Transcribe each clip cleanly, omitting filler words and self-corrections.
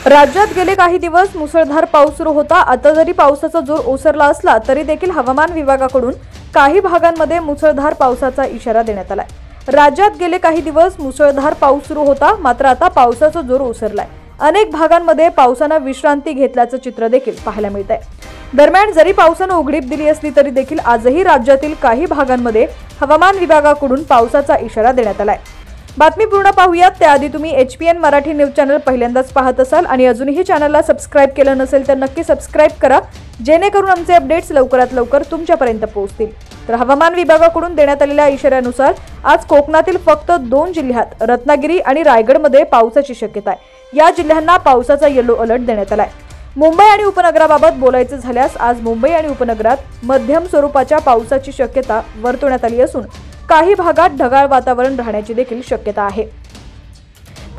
राज्यात गेले काही दिवस मुसळधार पाऊस सुरू होता। आता जरी पावसाचा जोर ओसरला असला तरी देखील हवामान विभागाकडून काही भागांमध्ये मुसळधार पावसाचा इशारा देण्यात आलाय। राज्यात गेले काही दिवस मुसळधार पाऊस सुरू होता, मात्र आता पावसाचा जोर ओसरलाय। अनेक भागांमध्ये पावसाने विश्रांती घेतल्याचं चित्र देखील पाहायला मिळतंय। दरम्यान जरी पावसाने उघडीप दिली असली तरी देखील आजही राज्यातील काही भागांमध्ये हवामान विभागाकडून पावसाचा इशारा देण्यात आलाय। बातमी पूर्ण पाहूयात त्याआधी तुम्ही HPN मराठी न्यूज चॅनल पहिल्यांदाच पाहत असाल आणि अजूनही चॅनलला सबस्क्राइब केलं नसेल तर नक्की सबस्क्राइब करा, जेणेकरून आमचे अपडेट्स लवकरात लवकर तुमच्यापर्यंत पोहोचतील। तर हवामान विभागाकडून देण्यात आलेल्या इशाऱ्यानुसार आज कोकणातील फक्त 2 जिल्ह्यात रत्नागिरी आणि रायगडमध्ये पावसाची शक्यता आहे। या जिल्ह्यांना पावसाचा येलो अलर्ट देण्यात आलाय। मुंबई आणि उपनगराबाबत बोलायचं झाल्यास आज मुंबई आणि उपनगरात मध्यम स्वरूपाच्या पावसाची शक्यता वर्तवण्यात आली असून काही भागात ढगाळ वातावरण राहण्याची देखील शक्यता आहे।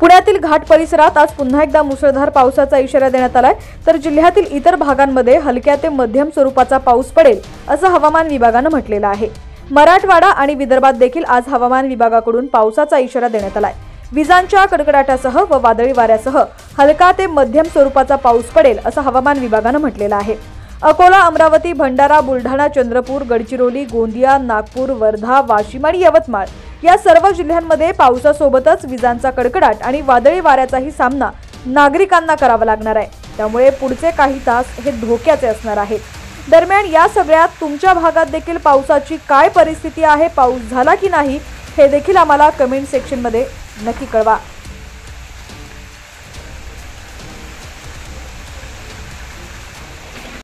पुण्यातील घाट परिसरात आज पुन्हा एकदा मुसळधार पावसाचा इशारा देण्यात आलाय, तर जिल्ह्यातील इतर भागांमध्ये हलक्या ते मध्यम स्वरूपाचा पाऊस पडेल असं हवामान विभागानं म्हटलेलं आहे। मराठवाडा आणि विदर्भात देखील आज हवामान विभागाकडून पावसाचा इशारा देण्यात आलाय। विजांच्या कडकडाटासह व वादळी वाऱ्यासह हलका ते मध्यम स्वरूपाचा पाऊस पडेल असं हवामान विभागानं म्हटलेलं आहे। अकोला, अमरावती, भंडारा, बुलढाणा, चंद्रपूर, गडचिरोली, गोंदिया, नागपूर, वर्धा, वाशिम आणि यवतमाळ या सर्व जिल्ह्यांमध्ये पावसासोबतच विजांचा कडकडाट आणि वादळी वाऱ्याचाही सामना नागरिकांना करावा लागणार आहे। त्यामुळे पुढचे काही तास हे धोक्याचे असणार आहेत। दरम्यान या सगळ्यात तुमच्या भागात देखील पावसाची काय परिस्थिती आहे, पाऊस झाला की नाही हे देखील आम्हाला कमेंट सेक्शनमध्ये नक्की कळवा।